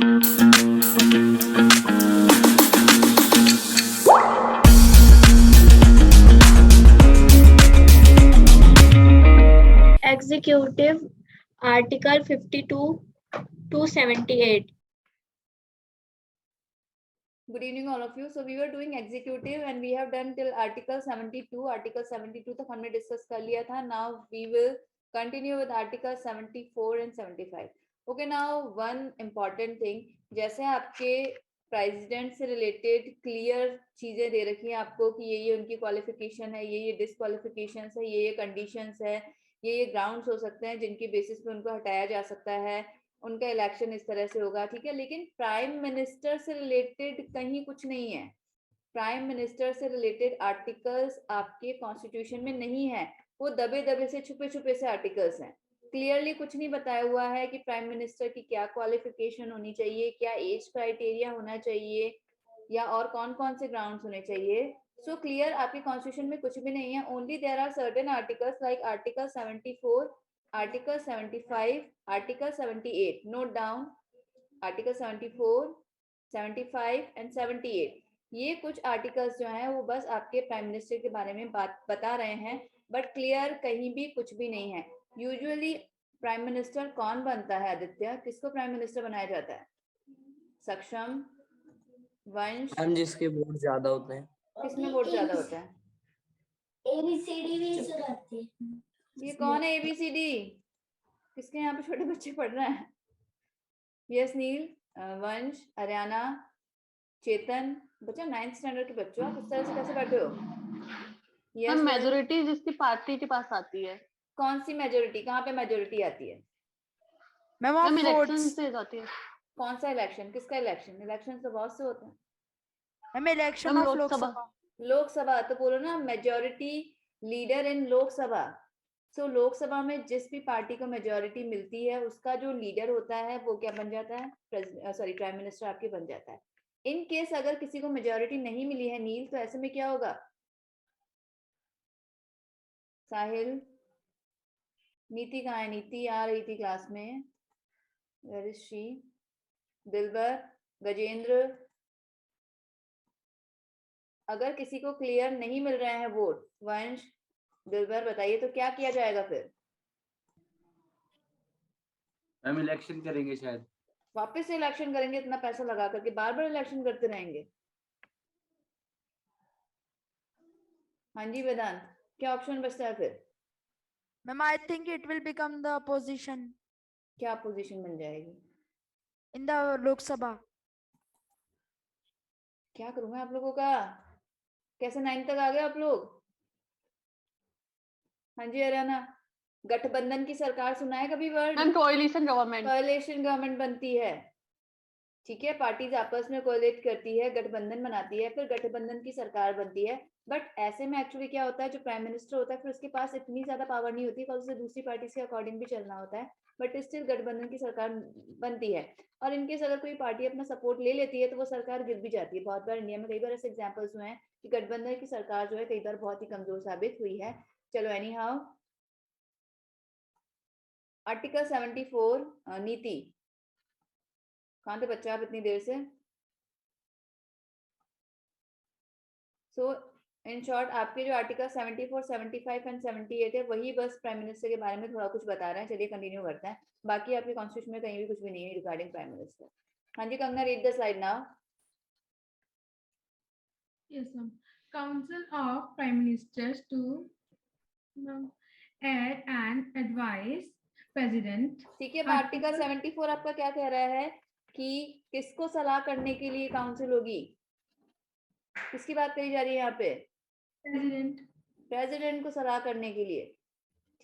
Executive Article 52 to 78. Good evening all of you. So we were doing executive and we have done till article 72. Article 72 तक हमने discuss कर लिया था. Now we will continue with article 74 and 75. Okay, now one important thing, जैसे आपके president से related clear चीजें दे रखी हैं आपको कि ये उनकी क्वालिफिकेशन है, ये डिसक्वालिफिकेशन है, ये कंडीशंस है, ये ग्राउंड्स हो सकते हैं जिनकी बेसिस पे उनको हटाया जा सकता है, उनका इलेक्शन इस तरह से होगा, ठीक है. लेकिन प्राइम मिनिस्टर से रिलेटेड कहीं कुछ नहीं है. प्राइम मिनिस्टर से रिलेटेड आर्टिकल्स आपके कॉन्स्टिट्यूशन में नहीं है. वो दबे दबे से छुपे छुपे से आर्टिकल्स हैं. क्लियरली कुछ नहीं बताया हुआ है कि प्राइम मिनिस्टर की क्या क्वालिफिकेशन होनी चाहिए, क्या एज क्राइटेरिया होना चाहिए, या और कौन कौन से ग्राउंड्स होने चाहिए. सो क्लियर आपके कॉन्स्टिट्यूशन में कुछ भी नहीं है. Only there are certain articles like article 74, article 75, article 78. Note down article 74, 75 and 78. ये कुछ आर्टिकल्स जो हैं वो बस आपके प्राइम मिनिस्टर के बारे में बात बता रहे हैं, बट क्लियर कहीं भी कुछ भी नहीं है. यूजुअली प्राइम मिनिस्टर कौन बनता है आदित्य? किसको प्राइम मिनिस्टर बनाया जाता है? सक्षम, वंश, हम जिसके वोट ज्यादा होते हैं. किसमें वोट ज्यादा होता है? ABCD भी से करते हैं. ये कौन है ABCD? किसके यहाँ पे छोटे बच्चे पढ़ रहे हैं? यस नील, वंश, हरियाणा, चेतन. बच्चा 9th स्टैंडर्ड के बच्चों, आप इस तरह से कैसे बैठे हो? yes, मेजोरिटी जिसकी पार्टी के पास आती है. कौन सी मेजोरिटी? कहाँ पे मेजोरिटी आती है? मैम इलेक्शन से जाती है. कौन सा इलेक्शन? किसका इलेक्शन? इलेक्शन तो बहुत से होते हैं. Ma'am election of Lok Sabha. Lok Sabha तो बोलो ना, मेजोरिटी लीडर इन लोकसभा. सो लोकसभा में जिस भी पार्टी को मेजोरिटी मिलती है उसका जो लीडर होता है वो क्या बन जाता है? प्राइम मिनिस्टर आपके बन जाता है. इन केस अगर किसी को मेजोरिटी नहीं मिली है नील, तो ऐसे में क्या होगा? साहिल, नीति कहाँ है? नीति आ रही थी क्लास में. Where is she? Dilbar, Gajendra. अगर किसी को क्लियर नहीं मिल रहे हैं वोट, वंश, दिलबर बताइए, तो क्या किया जाएगा फिर? हम इलेक्शन करेंगे शायद. वापस से इलेक्शन करेंगे? इतना पैसा लगा करके बार बार इलेक्शन करते रहेंगे? हाँ जी वेदांत, क्या ऑप्शन बचता है फिर? Ma'am I think it will become the opposition. क्या पोजीशन बन जाएगी इन द लोकसभा? क्या करूं मैं आप लोगों का? कैसे 9 तक आ गए आप लोग? हाँ जी हरियाणा, गठबंधन की सरकार सुना है कभी word? Ma'am coalition government. Coalition government बनती है, ठीक है. पार्टीज आपस में कोएलेट करती है, गठबंधन बनाती है, फिर गठबंधन की सरकार बनती है. बट ऐसे में एक्चुअली क्या होता है, जो प्राइम मिनिस्टर होता है फिर उसके पास इतनी ज्यादा पावर नहीं होती, उसे दूसरी पार्टी के अकॉर्डिंग भी चलना होता है. बट स्टिल गठबंधन की सरकार बनती है. और इनकेस अगर कोई पार्टी अपना सपोर्ट ले लेती है तो वो सरकार गिर भी जाती है. बहुत बार इंडिया में कई बार ऐसे एग्जाम्पल्स हुए हैं कि गठबंधन की सरकार जो है कई बार बहुत ही कमजोर साबित हुई है. चलो एनी हाउ, आर्टिकल 74 नीति. कहाँ थे बच्चा आप इतनी देर से? सो इन शॉर्ट आपके जो आर्टिकल 74, 75 एंड 78 है वही बस प्राइम मिनिस्टर के बारे में थोड़ा कुछ बता रहे हैं. चलिए कंटिन्यू करते हैं. बाकी आपके कॉन्स्टिट्यूशन में कहीं भी कुछ भी नहीं है रिगार्डिंग प्राइम मिनिस्टर. हाँ जी Kangana, read the slide now. Yes, ma'am. Council of Prime Ministers to add and advise President. ठीक है. आर्टिकल 74 आपका क्या कह रहा है कि किसको सलाह करने के लिए काउंसिल होगी? किसकी बात करी जा रही है यहाँ पे? President. प्रेसिडेंट को सलाह करने के लिए,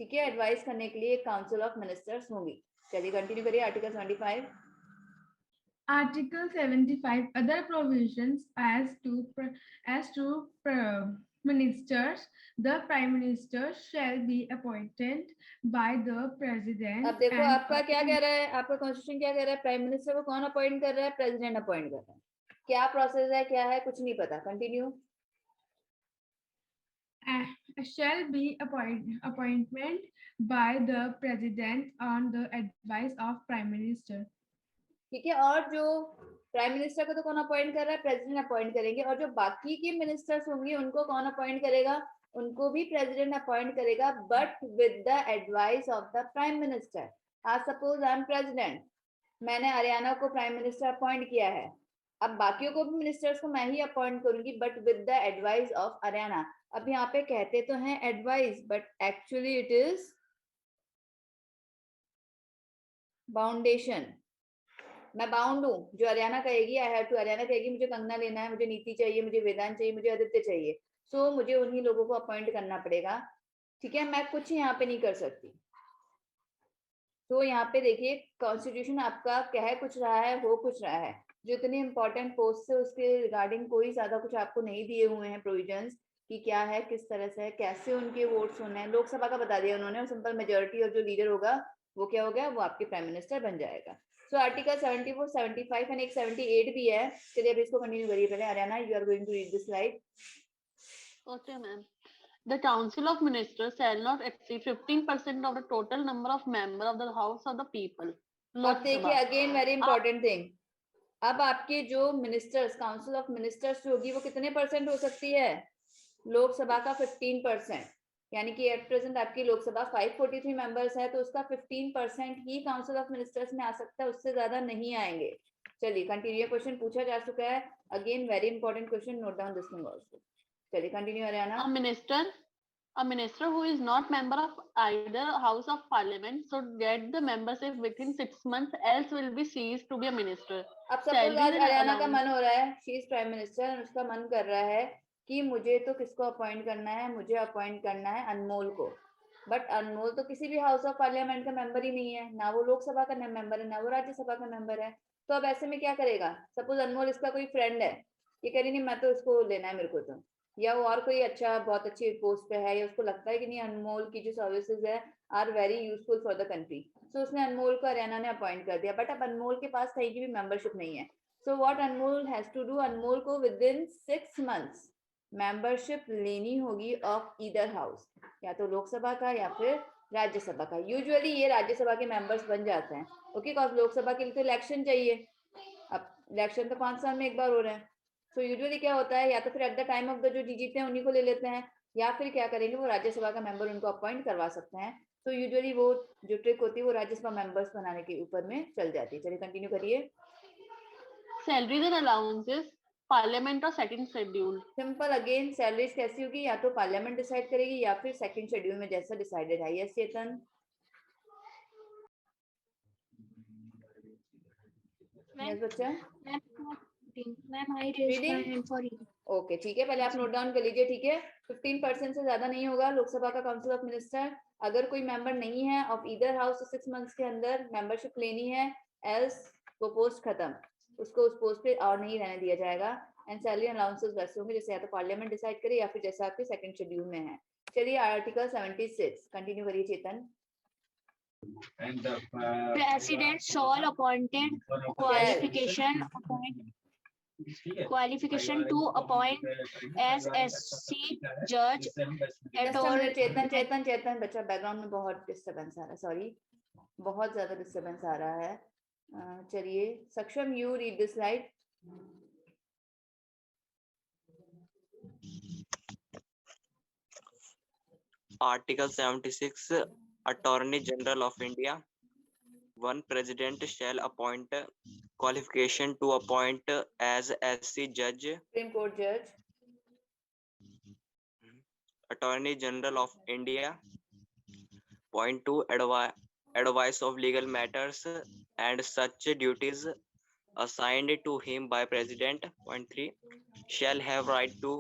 ठीक है, एडवाइस करने के लिए एक काउंसिल ऑफ मिनिस्टर्स होंगी. चलिए कंटिन्यू करिए. Article 75. Article 75 other provisions as to ministers. The Prime Minister shall be appointed by the President. अब देखो आपका क्या कह रहा है, आपका कॉन्स्टिट्यूशन क्या कह रहा है? प्राइम मिनिस्टर को कौन अपॉइंट कर रहा है? प्रेसिडेंट अपॉइंट कर रहा है. क्या प्रोसेस है, क्या है, कुछ नहीं पता. Continue. Shall be appointment by the President on the advice of Prime Minister. ठीक है, और जो प्राइम मिनिस्टर को तो कौन अपॉइंट कर रहा है, प्रेसिडेंट अपॉइंट करेंगे, और जो बाकी के मिनिस्टर्स होंगे उनको कौन अपॉइंट करेगा, उनको भी प्रेसिडेंट अपॉइंट करेगा, but with the advice of the prime minister. आज सपोज आई एम प्रेसिडेंट, मैंने हरियाणा को प्राइम मिनिस्टर अपॉइंट किया है, अब बाकियों को भी मिनिस्टर्स को मैं ही अपॉइंट करूंगी, but with the advice of Haryana. अब यहाँ पे कहते तो हैं advice, but actually it is boundation. मैं बाउंड हूँ, जो हरियाणा कहेगी आई हैव टू, हरियाणा कहेगी मुझे कंगना लेना है, मुझे नीति चाहिए, मुझे वेदांत चाहिए, मुझे आदित्य चाहिए, सो मुझे उन्हीं लोगों को अपॉइंट करना पड़ेगा। ठीक है, मैं कुछ यहाँ पे नहीं कर सकती। तो यहाँ पे देखिए कॉन्स्टिट्यूशन आपका कह कुछ रहा है, हो कुछ रहा है। जो इतने इंपॉर्टेंट पोस्ट है उसके रिगार्डिंग कोई ज्यादा कुछ आपको नहीं दिए हुए हैं प्रोविजंस कि क्या है, किस तरह से है, कैसे उनके वोट्स होने हैं। लोकसभा का बता दिया उन्होंने, सिंपल मेजोरिटी और जो लीडर होगा वो क्या हो गया, वो आपके प्राइम मिनिस्टर बन जाएगा। सो आर्टिकल 74, 75 एंड एक 78 भी है। चलिए अब इसको कंटिन्यू करिए। पहले Haryana, you are going to read this slide. Okay, ma'am. The Council of Ministers shall not exceed 15% of the total number of members of the House of the People. अब देखिए अगेन वेरी इंपॉर्टेंट थिंग, अब आपके जो ministers, council of ministers होगी वो कितने percent हो सकती है, लोकसभा का 15%, यानी कि एट प्रेजेंट आपकी लोकसभा 543 मेंबर्स है, तो उसका 15% ही काउंसिल ऑफ मिनिस्टर्स में आ सकता है, उससे ज्यादा नहीं आएंगे। चलिए कंटिन्यू, क्वेश्चन पूछा जा चुका है, again very important question, note down this thing also. चलिए continue Haryana. A minister who is not member of either House of Parliament should get the membership within 6 months, else will be ceased to be a minister. अब suppose आज हरियाणा का मन हो रहा है, she is prime minister, उसका मन कर रहा है कि मुझे तो किसको अपॉइंट करना है, मुझे अपॉइंट करना है अनमोल को, बट अनमोल तो किसी भी हाउस ऑफ पार्लियामेंट का मेंबर ही नहीं है, ना वो लोकसभा का मेंबर है, ना वो राज्यसभा का मेंबर है। तो अब ऐसे में क्या करेगा, सपोज अनमोल इसका कोई फ्रेंड है, ये कह रही नहीं मैं तो इसको लेना है मेरे को, तो या वो और कोई अच्छा बहुत अच्छी पोस्ट पे है, या उसको लगता है कि नहीं अनमोल की जो सर्विसेज है are very useful for the country, so उसने अनमोल को हरियाणा ने अपॉइंट कर दिया, बट अब अनमोल के पास कहीं की भी मेंबरशिप नहीं है। So what Anmol has to do, Anmol को विद इन 6 मंथ्स मेंबरशिप लेनी होगी ऑफ ईदर हाउस, या तो लोकसभा का या फिर राज्यसभा का। यूजुअली ये राज्यसभा के मेंबर्स बन जाते हैं, ओके, बिकॉज लोकसभा के लिए तो इलेक्शन चाहिए, अब इलेक्शन तो 5 साल में एक बार हो रहे हैं। तो यूजुअली क्या होता है, या तो फिर at the time of the जो जीते हैं उन्हीं को ले लेते हैं, या फिर क्या करेंगे वो राज्यसभा का मेंबर उनको अपॉइंट करवा सकते हैं। तो यूजुअली वो जो ट्रिक होती है वो राज्यसभा मेंबर्स बनाने के ऊपर में चल जाती है। चलिए कंटिन्यू करिए। Salaries and allowances, Parliament or second schedule. Simple, again salaries कैसी होगी, या तो पार्लियामेंट डिसाइड करेगी या फिर सेकंड शेड्यूल में जैसा डिसाइडेड है। यस चेतन। यस बच्चा। Ma'am I raise my hand for you. Okay ठीक है, पहले आप नोट डाउन कर लीजिए। ठीक है, 15% से ज्यादा नहीं होगा लोकसभा का काउंसिल ऑफ मिनिस्टर। अगर कोई मेंबर नहीं है ऑफ ईदर हाउस, 6 मंथ्स के अंदर मेंबरशिप लेनी है, एल्स वो पोस्ट खत्म, उसको उस पोस्ट पे और नहीं रहने दिया जाएगा। एंड सैलरी अलाउंसेस वैसे होंगे जैसे या तो पार्लियामेंट डिसाइड करे या फिर जैसा आपके सेकंड शेड्यूल में है। चलिए आर्टिकल 76 कंटिन्यू करिए चेतन। President shall appointed qualification to appoint as SC judge at all. चेतन बच्चा, बैकग्राउंड में बहुत डिस्टरबेंस आ रहा है, सॉरी बहुत ज्यादा डिस्टरबेंस आ रहा है। चलिए सक्षम, you read this slide. Article 76, Attorney General of India. One president shall appoint qualification to appoint as SC judge, supreme court जज। Attorney General of India. Point 2, advice of legal matters and such duties assigned to him by President. Point 3, shall have right to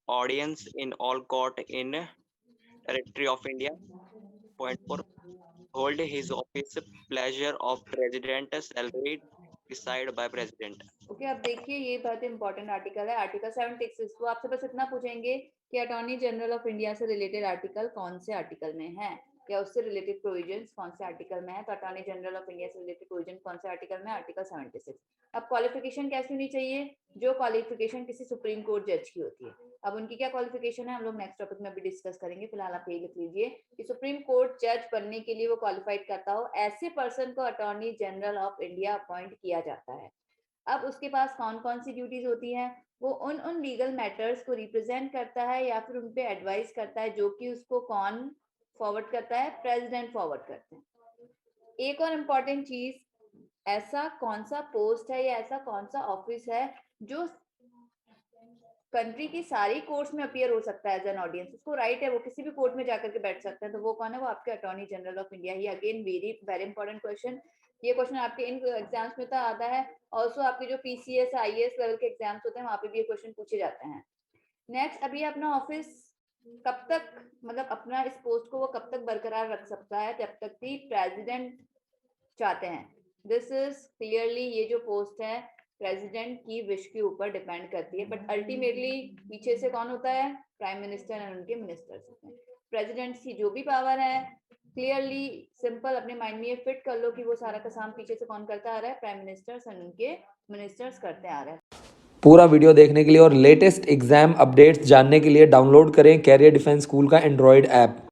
audience in all court in territory of India. Point 4, hold his office pleasure of president, salary decided by president. Okay अब देखिए ये बहुत important article है, article 76। वो आपसे बस इतना पूछेंगे कि अटॉर्नी जनरल ऑफ इंडिया से रिलेटेड आर्टिकल कौन से आर्टिकल में है। या उससे रिलेटेड प्रोविजंस कौन से आर्टिकल में है, तो अटॉर्नी जनरल ऑफ इंडिया से रिलेटेड प्रोविजन कौन से आर्टिकल में, आर्टिकल 76। अब क्वालिफिकेशन कैसी होनी चाहिए, जो क्वालिफिकेशन किसी सुप्रीम कोर्ट जज की होती है। अब उनकी क्या क्वालिफिकेशन है हम लोग नेक्स्ट टॉपिक में भी डिस्कस करेंगे, फिलहाल आप ये लिख लीजिए कि सुप्रीम कोर्ट जज बनने के लिए वो क्वालिफाइड करता हो, ऐसे पर्सन को attorney general of India appoint किया जाता है। अब उसके पास कौन कौन सी ड्यूटीज होती हैं, वो उन लीगल मैटर्स को रिप्रेजेंट करता है या फिर उन पे एडवाइस करता है, जो कि उसको कौन फॉरवर्ड करता है, प्रेसिडेंट फॉरवर्ड करते हैं। एक और इम्पॉर्टेंट चीज, ऐसा कौन सा पोस्ट है या ऐसा कौन सा ऑफिस है जो कंट्री की सारी कोर्ट्स में अपीयर हो सकता है एज एन ऑडियंस, उसको राइट है, वो किसी भी कोर्ट में जाकर के बैठ सकते हैं, तो वो कौन है, वो आपके attorney general of India he. Again very very important question, ये क्वेश्चन आपके इन एग्जाम्स में तो आता है, ऑल्सो आपके जो पीसीएस आईएएस लेवल के एग्जाम्स होते हैं वहां पे भी ये क्वेश्चन पूछे जाते हैं। नेक्स्ट, अभी अपना ऑफिस कब तक, मतलब अपना इस पोस्ट को वो कब तक बरकरार रख सकता है, जब तक कि प्रेसिडेंट चाहते हैं। दिस इज क्लियरली, ये जो पोस्ट है प्रेसिडेंट की विश के ऊपर डिपेंड करती है, बट अल्टीमेटली पीछे से कौन होता है, प्राइम मिनिस्टर एंड उनके मिनिस्टर्स होते हैं। प्रेसिडेंट की जो भी पावर है, क्लियरली सिंपल अपने माइंड में ये फिट कर लो कि वो सारा का काम पीछे से कौन करता आ रहा है, प्राइम मिनिस्टर्स एंड उनके मिनिस्टर्स करते आ रहे हैं। पूरा वीडियो देखने के लिए और लेटेस्ट एग्जाम अपडेट्स जानने के लिए डाउनलोड करें कैरियर डिफेंस स्कूल का एंड्रॉयड ऐप।